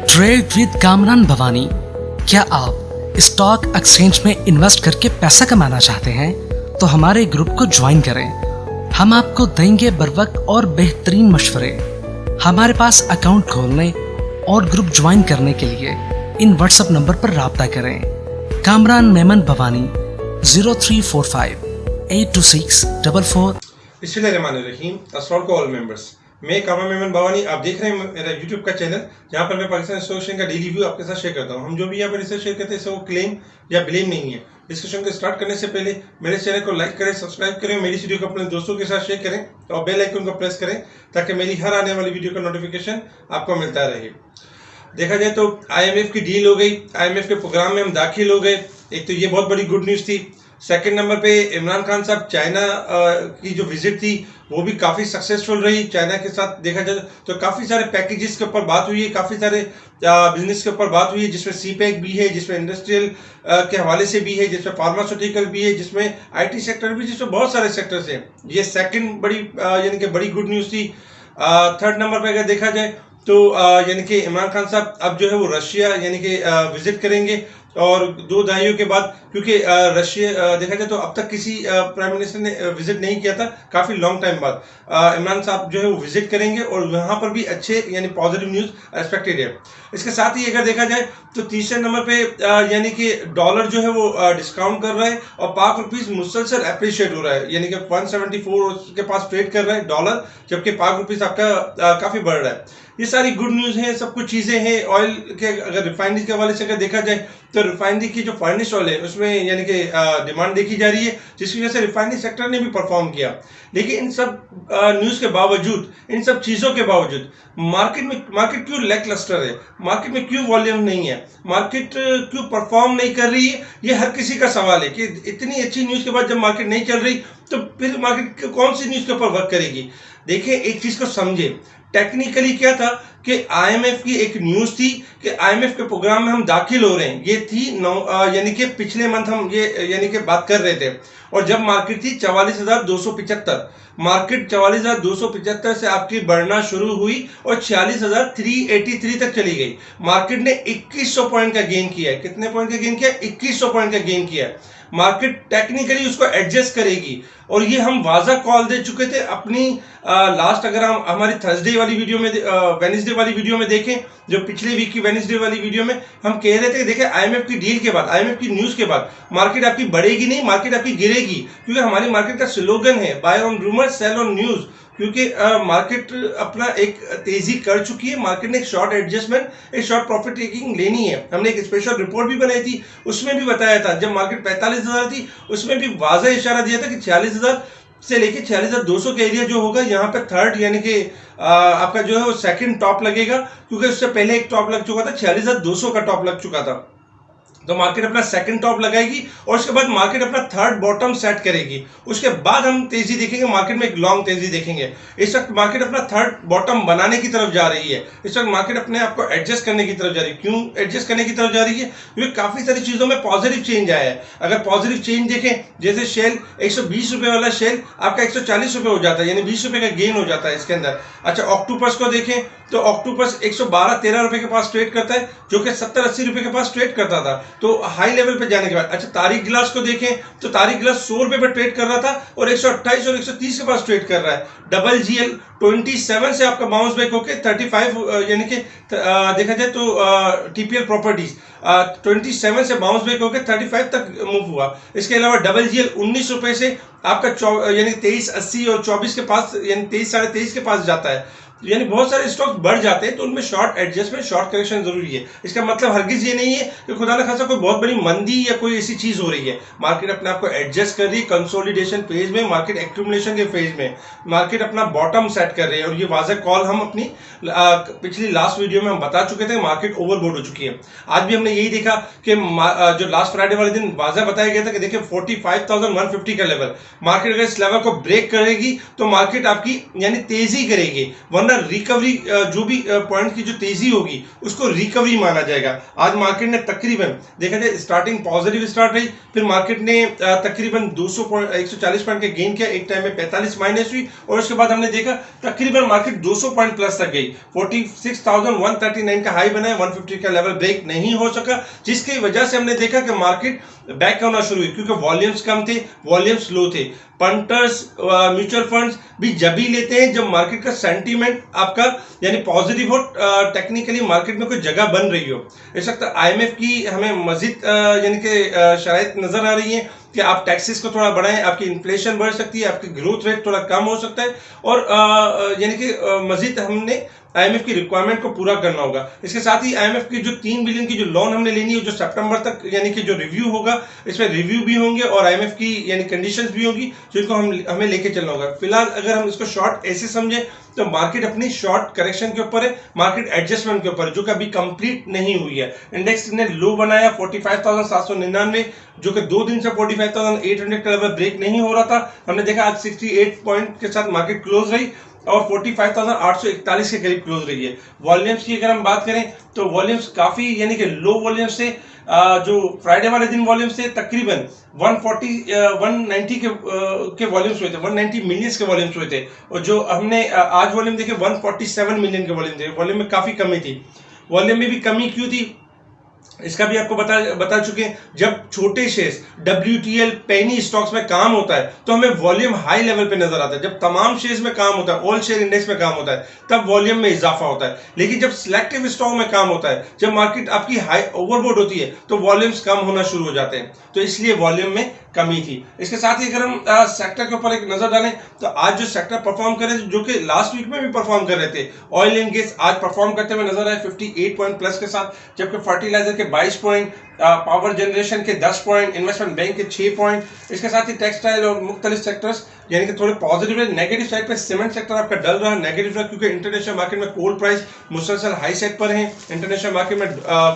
Trade with Kamran Bhavani. क्या आप stock exchange में इन्वेस्ट करके पैसा कमाना चाहते हैं तो हमारे ग्रुप को ज्वाइन करें। हम आपको देंगे बर वक्त और बेहतरीन मशवरे। हमारे पास अकाउंट खोलने और ग्रुप ज्वाइन करने के लिए इन व्हाट्सएप नंबर पर राब्ता करें। कामरान मेमन भवानी 0345 82644। बिस्मिल्लाहिर्रहमानिर्रहीम। अस्सलाम वालेकुम ऑल मेंबर्स। मैं कामरान मेमन भवानी, आप देख रहे हैं मेरा यूट्यूब का चैनल जहां पर मैं पाकिस्तान स्टॉक एक्सचेंज का डेली व्यू आपके साथ शेयर करता हूं। हम जो भी यहाँ पर रिसर्च शेयर करते हैं वो क्लेम या ब्लेम नहीं है। डिस्कशन को स्टार्ट करने से पहले मेरे चैनल को लाइक करें, सब्सक्राइब करें, मेरी वीडियो को अपने दोस्तों के साथ शेयर करें और बेल आइकन को प्रेस करें ताकि मेरी हर आने वाली वीडियो का नोटिफिकेशन आपको मिलता रहे। देखा जाए तो IMF की डील हो गई, IMF के प्रोग्राम में हम दाखिल हो गए। एक तो ये बहुत बड़ी गुड न्यूज़ थी। सेकंड नंबर पे इमरान खान साहब चाइना की जो विजिट थी वो भी काफ़ी सक्सेसफुल रही। चाइना के साथ देखा जाए तो काफ़ी सारे पैकेजेस के ऊपर बात हुई है, काफ़ी सारे बिजनेस के ऊपर बात हुई है, जिसमें CPEC भी है, जिसमें इंडस्ट्रियल के हवाले से भी है, जिसमें फार्मास्यूटिकल भी है, जिसमें IT सेक्टर भी, जिसमें बहुत सारे सेक्टर्स हैं। ये सेकंड बड़ी यानी कि बड़ी गुड न्यूज़ थी। थर्ड नंबर पर अगर देखा जाए तो यानी कि इमरान खान साहब अब जो है वो रशिया यानी कि विजिट करेंगे और 2 दहाइयों के बाद, क्योंकि रशिया देखा जाए तो अब तक किसी प्राइम मिनिस्टर ने विजिट नहीं किया था, काफ़ी लॉन्ग टाइम बाद इमरान साहब जो है वो विजिट करेंगे और वहाँ पर भी अच्छे यानी पॉजिटिव न्यूज़ एक्सपेक्टेड है। इसके साथ ही अगर देखा जाए तो तीसरे नंबर पे यानी कि डॉलर जो है वो डिस्काउंट कर रहा है और पाक रुपीज़ मुसलसल अप्रिशिएट हो रहा है, यानी कि 174 के पास ट्रेड कर रहा है डॉलर, जबकि पाक रुपीज़ आपका काफ़ी बढ़ रहा है। ये सारी गुड न्यूज़ हैं, सब कुछ चीज़ें हैं। ऑयल के अगर रिफाइनरी के हवाले से अगर देखा जाए तो रिफाइनरी की जो फर्निश ऑयल है उसमें यानी कि डिमांड देखी जा रही है, जिसकी वजह से रिफाइनरी सेक्टर ने भी परफॉर्म किया। लेकिन इन सब न्यूज़ के बावजूद, इन सब चीज़ों के बावजूद मार्केट क्यों लैकलस्टर है, मार्केट में क्यों वॉल्यूम नहीं है, मार्केट क्यों परफॉर्म नहीं कर रही है, ये हर किसी का सवाल है कि इतनी अच्छी न्यूज़ के बाद जब मार्केट नहीं चल रही तो फिर मार्केट कौन सी न्यूज़ के ऊपर वर्क करेगी। देखिए, एक चीज़ को समझे, टेक्निकली क्या था कि IMF की एक न्यूज़ थी कि IMF के प्रोग्राम में हम दाखिल हो रहे हैं। ये थी यानी कि पिछले मंथ हम ये यानी कि बात कर रहे थे, और जब मार्केट थी 44,275, मार्केट 44,275 से आपकी बढ़ना शुरू हुई और 46,383 तक चली गई। मार्केट ने 2100 पॉइंट का गेन किया है। कितने पॉइंट का गेन किया? 2100 पॉइंट का गेन किया है। मार्केट टेक्निकली उसको एडजस्ट करेगी और ये हम वाजा कॉल दे चुके थे अपनी लास्ट, अगर हम हमारी थर्सडे वाली वीडियो में वेडनेसडे वाली वीडियो में देखें, जो पिछले वीक की वेडनेसडे वाली वीडियो में हम कह रहे थे कि देखिए IMF की डील के बाद, IMF की न्यूज़ के बाद मार्केट आपकी बढ़ेगी नहीं, मार्केट आपकी गिरेगी, क्योंकि हमारी मार्केट का स्लोगन है buy on rumour sell on news. क्योंकि मार्केट अपना एक तेजी कर चुकी है, मार्केट ने एक शॉर्ट एडजस्टमेंट, एक शॉर्ट प्रॉफिट टेकिंग लेनी है। हमने एक स्पेशल रिपोर्ट भी बनाई थी, उसमें भी बताया था जब मार्केट 45,000 थी उसमें भी वाज़ा इशारा दिया था कि 46,000 से लेके 46,200 का एरिया जो होगा यहाँ पे थर्ड यानी कि आपका जो है वो सेकंड टॉप लगेगा, क्योंकि उससे पहले एक टॉप लग चुका था, 46,200 का टॉप लग चुका था। तो मार्केट अपना सेकंड टॉप लगाएगी और उसके बाद मार्केट अपना थर्ड बॉटम सेट करेगी। उसके बाद हम तेजी देखेंगे, मार्केट में एक लॉन्ग तेजी देखेंगे। इस वक्त मार्केट अपना थर्ड बॉटम बनाने की तरफ जा रही है। इस वक्त मार्केट अपने आप को एडजस्ट करने की तरफ जा रही है। क्यों एडजस्ट करने की तरफ जा रही है? क्योंकि काफ़ी सारी चीज़ों में पॉजिटिव चेंज आया है। अगर पॉजिटिव चेंज देखें, जैसे शेल 120 रुपये वाला शेल आपका 140 रुपये हो जाता है, यानी 20 रुपये का गेन हो जाता है इसके अंदर। अच्छा, ऑक्टोपस को देखें तो ऑक्टोपस 112-13 रुपये के पास ट्रेड करता है, जो कि 70-80 रुपये के पास ट्रेड करता था, तो हाई लेवल पे जाने के बाद। अच्छा, तारीख गिलास को देखें तो तारीख गिलास 100 रुपये पर ट्रेड कर रहा था और 128 और 130 के पास ट्रेड कर रहा है। डबल GL 27 से आपका बाउंस बैक होके 35 यानी कि देखा जाए तो TPL प्रॉपर्टीज 27 से बाउंस बैक होकर 35 तक मूव हुआ। इसके अलावा डबल GL 19 रुपये से आपका यानी 23.80 और 24 के पास यानी 23-23.5 के पास जाता है। यानी बहुत सारे स्टॉक्स बढ़ जाते हैं तो उनमें शॉर्ट एडजस्टमेंट, शॉर्ट करेक्शन जरूरी है। इसका मतलब हरगिज ये नहीं है कि खुदा न खासा कोई बहुत बड़ी मंदी या कोई ऐसी चीज हो रही है। मार्केट अपने आप को एडजस्ट कर रही है, कंसोलिडेशन फेज में, मार्केट एक्यूमुलेशन के फेज में, मार्केट अपना बॉटम सेट कर रही है। और ये वाज़ा कॉल हम अपनी पिछली लास्ट वीडियो में हम बता चुके थे, मार्केट ओवरबोट हो चुकी है। आज भी हमने यही देखा कि जो लास्ट फ्राइडे वाले दिन वाज़ा बताया गया था कि देखिए 45,150 का लेवल, मार्केट अगर इस लेवल को ब्रेक करेगी तो मार्केट आपकी यानी तेजी करेगी। वरना रिकवरी जो भी पॉइंट की जो तेजी होगी उसको रिकवरी माना जाएगा। आज मार्केट ने तकरीबन देखा जाए स्टार्टिंग पॉजिटिव स्टार्ट रही, फिर मार्केट ने तकरीबन 140 पॉइंट के गेन किया, एक टाइम में 45 माइनस हुई और उसके बाद हमने देखा तकरीबन मार्केट 200 पॉइंट प्लस तक गई। 46,139 का हाई बना है, 150 का लेवल ब्रेक नहीं हो सका, जिसकी वजह से हमने देखा कि मार्केट बैक होना शुरू हुई क्योंकि वॉल्यूम्स कम थे, वॉल्यूम्स लो थे। पंटर्स म्यूचुअल फंड्स भी जब ही लेते हैं जब मार्केट का सेंटीमेंट आपका यानी पॉजिटिव हो, टेक्निकली मार्केट में कोई जगह बन रही हो। इस वक्त IMF की हमें मजीद यानी कि शराइत नजर आ रही है कि आप टैक्सेस को थोड़ा बढ़ाएं, आपकी इन्फ्लेशन बढ़ सकती है, आपकी ग्रोथ रेट थोड़ा कम हो सकता है और यानी कि मजीद हमने IMF की रिक्वायरमेंट को पूरा करना होगा। इसके साथ ही IMF की जो 3 बिलियन की जो लोन हमने लेनी है, जो सितंबर तक यानी कि जो रिव्यू होगा, इसमें रिव्यू भी होंगे और IMF की यानी कंडीशंस भी होंगी जिनको हमें लेके चलना होगा। फिलहाल अगर हम इसको शॉर्ट ऐसे समझे तो मार्केट अपनी शॉर्ट करेक्शन के ऊपर है, मार्केट एडजस्टमेंट के ऊपर जो कि अभी कंप्लीट नहीं हुई है। इंडेक्स ने लो बनाया 45,799, जो कि 2 दिन से 45,800 का लेवल ब्रेक नहीं हो रहा था। हमने देखा आज 68 पॉइंट के साथ मार्केट क्लोज रही और 45,841 के करीब क्लोज रही है। वॉल्यूम्स की अगर हम बात करें तो वॉल्यूम्स काफी यानी कि लो वॉल्यूम्स से जो फ्राइडे वाले दिन वॉल्यूम्स थे तकरीबन 190 के वॉल्यूम्स हुए थे, 190 मिलियंस के वॉल्यूम्स हुए थे और जो हमने आज वॉल्यूम देखे 147 मिलियन के वॉल्यूम थे। वॉल्यूम में काफी कमी थी। वॉल्यूम में भी कमी क्यों थी इसका भी आपको बता चुके हैं। जब छोटे शेयर्स WTL पेनी स्टॉक्स में काम होता है तो हमें वॉल्यूम हाई लेवल पे नजर आता है। जब तमाम शेयर्स में काम होता है, ऑल शेयर इंडेक्स में काम होता है, तब वॉल्यूम में इजाफा होता है। लेकिन जब सिलेक्टिव स्टॉक में काम होता है, जब मार्केट आपकी हाई ओवरबोट होती है तो वॉल्यूम्स कम होना शुरू हो जाते हैं, तो इसलिए वॉल्यूम में कमी थी। इसके साथ ही अगर हम सेक्टर के ऊपर एक नजर डालें तो आज जो सेक्टर परफॉर्म कर रहे थे, जो कि लास्ट वीक में भी परफॉर्म कर रहे थे, ऑयल एंड गैस आज परफॉर्म करते हुए नजर आए 58 पॉइंट प्लस के साथ, जबकि फर्टिलाइजर के 22 पॉइंट, पावर जनरेशन के 10 पॉइंट, इन्वेस्टमेंट बैंक के 6 पॉइंट। इसके साथ ही टेक्सटाइल और मुख्तलिफ सेक्टर्स यानी कि थोड़े पॉजिटिव है। नेगेटिव साइड पे सीमेंट सेक्टर आपका डल रहा, नेगेटिव रहा क्योंकि इंटरनेशनल मार्केट में कोल प्राइस मुसलसल हाई साइड पर है, इंटरनेशनल मार्केट में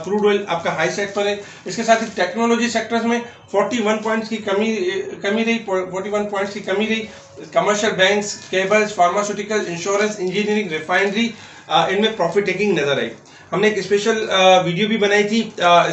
क्रूड ऑयल आपका हाई साइड पर है। इसके साथ ही टेक्नोलॉजी सेक्टर्स में 41 पॉइंट्स की कमी रही, 41 पॉइंट्स की कमी रही। Commercial banks, cables, pharmaceutical, insurance, engineering, refinery इनमें प्रॉफिट टेकिंग नजर आई। हमने एक स्पेशल वीडियो भी बनाई थी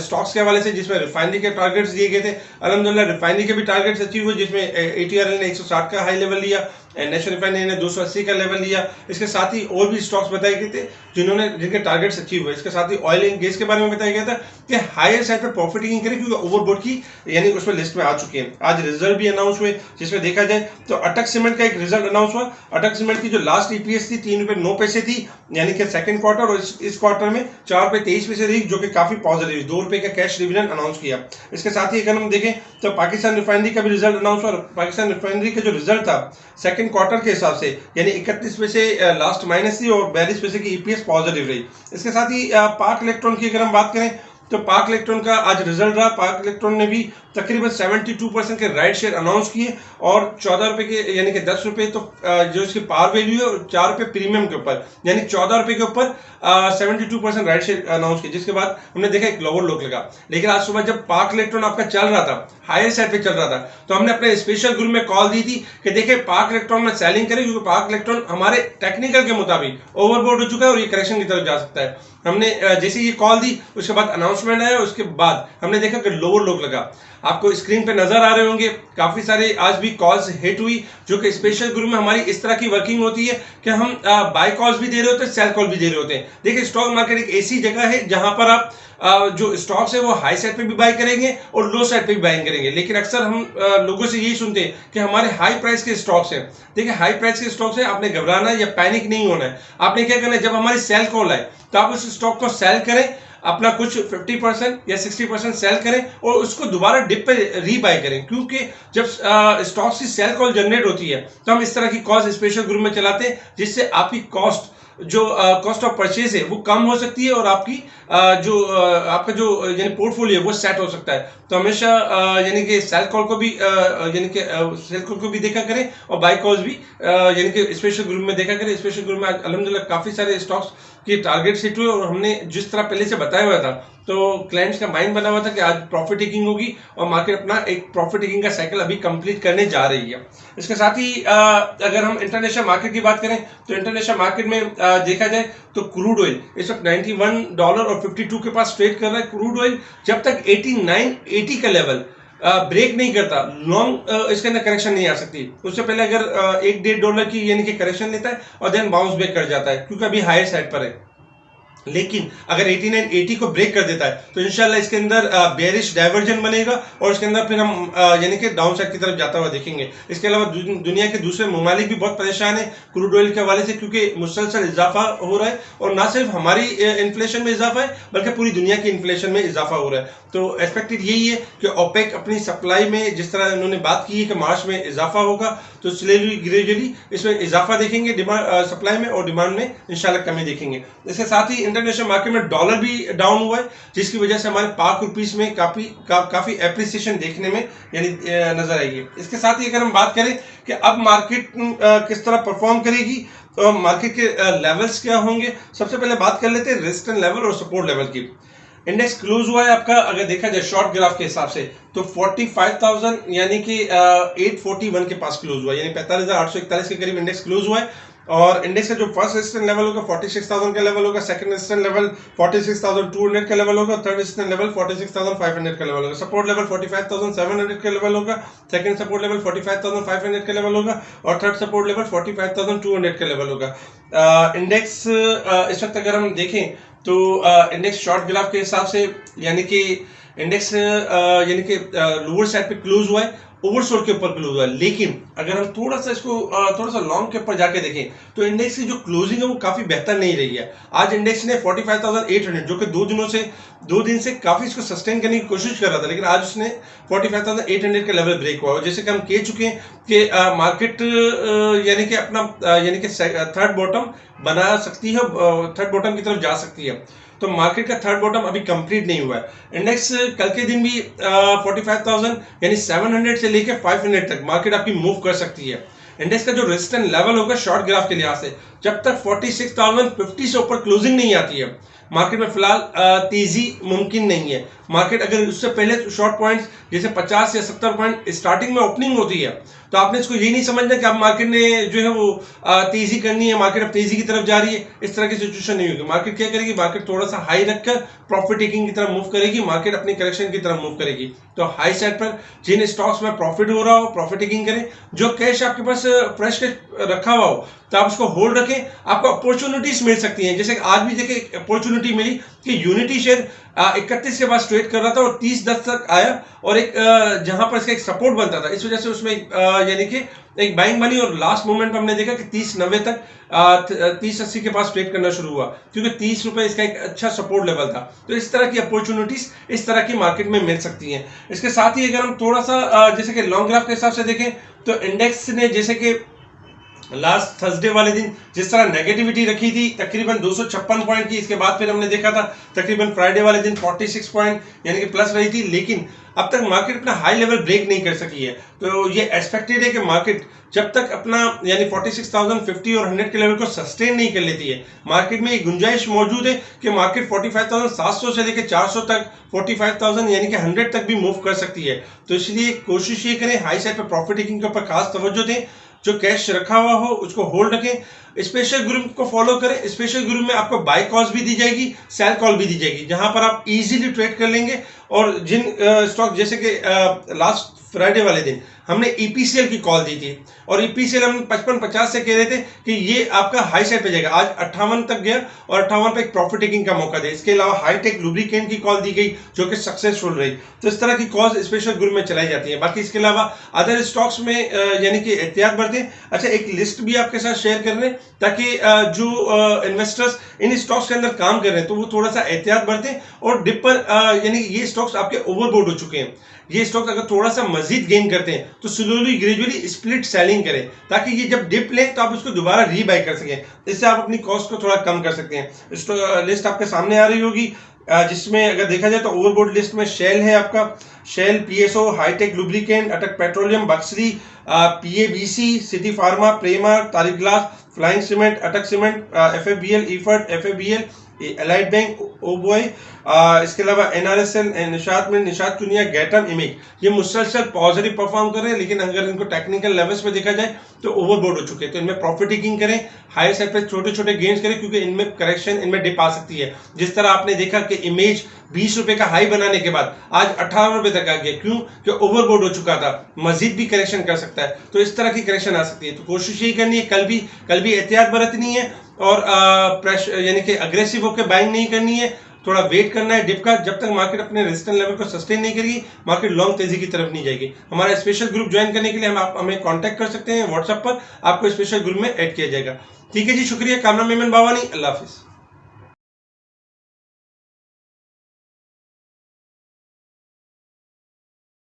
स्टॉक्स के हवाले से जिसमें रिफाइनरी के टारगेट्स दिए गए थे। अल्हम्दुलिल्लाह रिफाइनरी के भी टारगेट्स अचीव हुए, जिसमें ATRL ने 160 का हाई लेवल लिया, नेशनल रिफाइनरी ने 280 का लेवल लिया। इसके साथ ही और भी स्टॉक्स बताए गए थे जिनके टारगेट्स अचीव हुए। इसके साथ ही ऑयल एंड गैस के बारे में बताया गया था कि हायर साइड पर प्रॉफिट टेकिंग करें क्योंकि ओवरबोट की यानी उसमें लिस्ट में आ चुके हैं। आज रिजल्ट भी अनाउंस हुए जिसमें देखा जाए तो अटक सीमेंट का एक रिजल्ट अनाउंस हुआ। अटक सीमेंट की जो लास्ट EPS थी 3 रुपए 9 पैसे थी यानी कि सेकंड क्वार्टर, और इस क्वार्टर में 4 रुपए 23 पैसे रही, जो कि काफी पॉजिटिव, 2 रुपए का कैश डिविडेंड अनाउंस किया। इसके साथ ही अगर हम देखें तो पाकिस्तान रिफाइनरी का भी रिजल्ट अनाउंस हुआ। पाकिस्तान रिफाइनरी का जो रिजल्ट था सेकंड क्वार्टर के हिसाब से यानी 31 पैसे लास्ट माइनस थी और 42 पैसे की EPS पॉजिटिव रही। इसके साथ ही पाक इलेक्ट्रॉन की अगर हम बात करें तो पाक इलेक्ट्रॉन का आज रिजल्ट रहा। पाक इलेक्ट्रॉन ने भी तकरीबन 72% के राइट शेयर अनाउंस किए और 14 रुपए के यानी कि 10 रुपए तो जो इसकी पार वैल्यू है और 4 रुपए प्रीमियम के ऊपर यानी 14 रुपए के ऊपर 72% राइट शेयर अनाउंस किए, जिसके बाद हमने देखा एक लोअर लोक लगा। लेकिन आज सुबह जब पाक इलेक्ट्रॉन आपका चल रहा था, हायर साइड पे चल रहा था, तो हमने अपने स्पेशल ग्रुप में कॉल दी थी कि देखिए पाक इलेक्ट्रॉन में सेलिंग करें क्योंकि पाक इलेक्ट्रॉन हमारे टेक्निकल के मुताबिक ओवरबोट हो चुका है और ये करेक्शन की तरफ जा सकता है। हमने जैसे ये कॉल दी उसके बाद अनाउंसमेंट आया, उसके बाद हमने देखा कि लोअर लोक लगा। आपको स्क्रीन पे नजर आ रहे होंगे काफी सारे आज भी कॉल्स हिट हुई, जो कि स्पेशल ग्रुप में हमारी इस तरह की वर्किंग होती है कि हम बाय कॉल्स भी दे रहे होते हैं, सेल कॉल भी दे रहे होते हैं। देखिए स्टॉक मार्केट एक ऐसी जगह है जहां पर आप जो स्टॉक्स है वो हाई साइड पे भी बाय करेंगे और लो साइड पे भी बाइंग करेंगे। लेकिन अक्सर हम लोगों से यही सुनते हैं कि हमारे हाई प्राइस के स्टॉक्स हैं। देखिए हाई प्राइस के स्टॉक्स हैं, आपने घबराना या पैनिक नहीं होना है। आपने क्या करना है, जब हमारी सेल कॉल आए तो आप उस स्टॉक को सेल करें, अपना कुछ 50% या 60% सेल करें और उसको दोबारा डिप पे रीबाय करें, क्योंकि जब स्टॉक्स की सेल कॉल जनरेट होती है तो हम इस तरह की कॉल्स स्पेशल ग्रुप में चलाते हैं, जिससे आपकी कॉस्ट जो कॉस्ट ऑफ परचेज है वो कम हो सकती है और आपकी आपका जो यानी पोर्टफोलियो वो सेट हो सकता है। तो हमेशा यानी कि सेल कॉल को भी यानी कि सेल कॉल को भी देखा करें और बाय कॉल्स भी यानी कि स्पेशल ग्रुप में देखा करें। स्पेशल ग्रुप में अल्हम्दुलिल्लाह काफी सारे स्टॉक्स कि टारगेट सेट हुए और हमने जिस तरह पहले से बताया हुआ था, तो क्लाइंट्स का माइंड बना हुआ था कि आज प्रॉफिट टेकिंग होगी और मार्केट अपना एक प्रॉफिट टेकिंग का साइकिल अभी कंप्लीट करने जा रही है। इसके साथ ही अगर हम इंटरनेशनल मार्केट की बात करें तो इंटरनेशनल मार्केट में देखा जाए तो क्रूड ऑयल इस वक्त $91.52 के पास ट्रेड कर रहा है। क्रूड ऑयल जब तक 89-80 का लेवल ब्रेक नहीं करता, लॉन्ग इसके अंदर करेक्शन नहीं आ सकती। उससे पहले अगर $1-1.5 की यानी कि करेक्शन लेता है और देन बाउंस बैक कर जाता है, क्योंकि अभी हायर साइड पर है। लेकिन अगर 89-80 को ब्रेक कर देता है तो इंशाल्लाह इसके अंदर बेयरिश डाइवर्जन बनेगा और इसके अंदर फिर हम यानी कि डाउन साइड की तरफ जाता हुआ देखेंगे। इसके अलावा दुनिया के दूसरे ममालिक भी बहुत परेशान है क्रूड ऑयल के हवाले से, क्योंकि मुसलसल इजाफा हो रहा है और ना सिर्फ हमारी इन्फ्लेशन में इजाफा है बल्कि पूरी दुनिया की इन्फ्लेशन में इजाफा हो रहा है। तो एक्सपेक्टेड यही है कि ओपेक अपनी सप्लाई में जिस तरह उन्होंने बात की है कि मार्च में इजाफा होगा, तो स्लोली ग्रेजुअली इसमें इजाफा देखेंगे डिमांड सप्लाई में और डिमांड में इंशाल्लाह कमी देखेंगे। इसके साथ ही इंटरनेशनल मार्केट में डॉलर भी डाउन हुआ है, जिसकी वजह से हमारे पाक रुपीस में काफी एप्रिसिएशन देखने में यानी नजर आई है। इसके साथ ही अगर हम बात करें कि अब मार्केट किस तरह परफॉर्म करेगी, तो मार्केट के लेवल्स क्या होंगे, सबसे पहले बात कर लेते हैं रेजिस्टेंस लेवल और सपोर्ट लेवल की। इंडेक्स क्लोज हुआ है आपका, अगर देखा जाए शॉर्ट ग्राफ के हिसाब से तो 45,000 यानी कि 841 के पास क्लोज हुआ, यानी 45,841 के करीब इंडेक्स क्लोज हुआ है। और इंडेक्स का जो फर्स्ट रेजिस्टेंस लेवल होगा 46,000 का लेवल होगा, सेकंड रेजिस्टेंस लेवल 46,200 का लेवल होगा, थर्ड रेजिस्टेंस लेवल 46,500 का लेवल होगा, सपोर्ट लेवल 45,700 का लेवल होगा, सेकंड सपोर्ट लेवल 45,500 का लेवल होगा और थर्ड सपोर्ट लेवल 45,200 का लेवल होगा। इंडेक्स इस वक्त अगर हम देखें तो इंडेक्स शॉर्ट ग्राफ के हिसाब से यानी कि इंडेक्स यानी कि लोअर साइड पे क्लोज हुआ है, ओवरसोल्ड के ऊपर क्लोज हुआ है। लेकिन अगर हम थोड़ा सा लॉन्ग के ऊपर जाके देखें तो इंडेक्स की जो क्लोजिंग है वो काफी बेहतर नहीं रही है। आज इंडेक्स ने 45,800 जो कि दो दिन से काफी इसको सस्टेन करने की कोशिश कर रहा था, लेकिन आज उसने 45,800 का लेवल ब्रेक हुआ। जैसे कि हम कह चुके हैं कि मार्केट यानी कि अपना यानी कि थर्ड बॉटम बना सकती है, थर्ड बॉटम की तरफ जा सकती है। तो मार्केट का थर्ड बॉटम अभी कंप्लीट नहीं हुआ है। इंडेक्स कल के दिन भी 45,000 यानी 700 से लेकर 500 तक मार्केट आपकी मूव कर सकती है। इंडेक्स का जो रेजिस्टेंस लेवल होगा शॉर्ट ग्राफ के लिहाज से, जब तक 46,050 से ऊपर क्लोजिंग नहीं आती है मार्केट में फिलहाल तेजी मुमकिन नहीं है। मार्केट अगर उससे पहले शॉर्ट पॉइंट्स जैसे 50 या 70 पॉइंट स्टार्टिंग में ओपनिंग होती है तो आपने इसको ये नहीं समझना कि अब मार्केट ने जो है वो तेजी करनी है, मार्केट अब तेजी की तरफ जा रही है, इस तरह की सिचुएशन नहीं होगी। मार्केट क्या करेगी, मार्केट थोड़ा सा हाई रखकर प्रॉफिट टेकिंग की तरफ मूव करेगी, मार्केट अपनी करेक्शन की तरफ मूव करेगी। तो हाई साइड पर जिन स्टॉक्स में प्रॉफिट हो रहा हो प्रॉफिट टेकिंग करें, जो कैश आपके पास फ्रेश कैश रखा हुआ हो तो आप उसको होल्ड रखें, आपको अपॉर्चुनिटीज मिल सकती हैं। जैसे आज भी देखिए अपॉर्चुनिटी मिली कि यूनिटी शेयर 31 के पास ट्रेड कर रहा था और 30-10 तक आया और एक जहां पर इसका एक सपोर्ट बनता था, इस वजह से उसमें यानी कि एक बाइंग बनी और लास्ट मोमेंट पर हमने देखा कि 30.90 तक 30.80 के पास ट्रेड करना शुरू हुआ, क्योंकि 30 रुपए इसका एक अच्छा सपोर्ट लेवल था। तो इस तरह की अपॉर्चुनिटीज इस तरह की मार्केट में मिल सकती हैं। इसके साथ ही अगर हम थोड़ा सा जैसे कि लॉन्ग ग्राफ के हिसाब से देखें तो इंडेक्स ने जैसे कि लास्ट थर्सडे वाले दिन जिस तरह नेगेटिविटी रखी थी तकरीबन 256 पॉइंट की, इसके बाद फिर हमने देखा था तकरीबन फ्राइडे वाले दिन 46 पॉइंट यानी कि प्लस रही थी, लेकिन अब तक मार्केट अपना हाई लेवल ब्रेक नहीं कर सकी है। तो ये एक्सपेक्टेड है कि मार्केट जब तक अपना यानी 46,050 और 100 के लेवल को सस्टेन नहीं कर लेती है, मार्केट में एक गुंजाइश मौजूद है कि मार्केट 45,700 से लेकर 400 तक 45,000 यानी कि 100 तक भी मूव कर सकती है। तो इसलिए कोशिश ये करें हाई साइड पर प्रॉफिट टेकिंग के ऊपर खास तवज्जो दें, जो कैश रखा हुआ हो उसको होल्ड रखें, स्पेशल ग्रुप को फॉलो करें। स्पेशल ग्रुप में आपको बाय कॉल्स भी दी जाएगी, सेल कॉल भी दी जाएगी, जहां पर आप इजीली ट्रेड कर लेंगे। और जिन स्टॉक जैसे कि लास्ट फ्राइडे वाले दिन हमने ईपीसीएल की कॉल दी थी और ईपीसीएल हम 55-50 से कह रहे थे कि ये आपका हाई साइड पे जाएगा, आज 58 तक गया और 58 पे एक प्रॉफिट टेकिंग का मौका दे। इसके अलावा हाईटेक लुब्रिकेंट की कॉल दी गई जो कि सक्सेसफुल रही। तो इस तरह की कॉल्स स्पेशल ग्रुप में चलाई जाती है। बाकी इसके अलावा अदर स्टॉक्स में यानी कि एहतियात बरतें। अच्छा, एक लिस्ट भी आपके साथ शेयर कर रहे हैं ताकि जो इन्वेस्टर्स इन स्टॉक्स के अंदर काम कर रहे हैं तो वो थोड़ा सा एहतियात बरतें और डिप पर यानी ये स्टॉक्स आपके ओवरबोर्ड हो चुके हैं। ये स्टॉक्स अगर थोड़ा सा मजीद गेन करते हैं तो स्लोली ग्रेजुअली स्प्लिट सेलिंग करें ताकि ये जब डिप लें तो आप उसको दोबारा रीबाई कर सकें। इससे आप अपनी कॉस्ट को थोड़ा कम कर सकते हैं। लिस्ट आपके सामने आ रही होगी जिसमें अगर देखा जाए तो ओवरबोर्ड लिस्ट में शेल है आपका, Shell, PSO, Hi Tech lubricant, Attock petroleum, बक्सरी, पीएबीसी, सिटी फार्मा, प्रेमा, Tariq glass, flying cement, Attock cement, FABL, ईफर्ट, FABL, एलाइड बैंक, ओबॉय, इसके अलावा NRSL, निशात में निशात चुनिया, गैटम, इमेज, ये मुसलसल पॉजिटिव परफॉर्म कर रहे हैं, लेकिन अगर इनको टेक्निकल लेवल्स पे देखा जाए तो ओवरबोर्ड हो चुके हैं। तो इनमें प्रॉफिट टेकिंग करें, हायर साइड पे छोटे छोटे गेन्स करें, क्योंकि इनमें करेक्शन, इनमें डिप आ सकती है। जिस तरह आपने देखा कि इमेज 20 रुपए का हाई बनाने के बाद आज 18 रुपए तक आ गया, क्यों? कि ओवरबोर्ड हो चुका था, मजीद भी करेक्शन कर सकता है। तो इस तरह की करेक्शन आ सकती है। तो कोशिश यही करनी है, कल भी एहतियात बरतनी है और प्रेशर यानी कि अग्रेसिव होकर बाइंग नहीं करनी है। थोड़ा वेट करना है डिप का, जब तक मार्केट अपने रेजिस्टेंस लेवल को सस्टेन नहीं करेगी, मार्केट लॉन्ग तेजी की तरफ नहीं जाएगी। हमारा स्पेशल ग्रुप ज्वाइन करने के लिए आप हमें कांटेक्ट कर सकते हैं व्हाट्सएप पर, आपको स्पेशल ग्रुप में ऐड किया जाएगा। ठीक है जी, शुक्रिया। कामरान मेमन बावानी, अल्लाह हाफिज।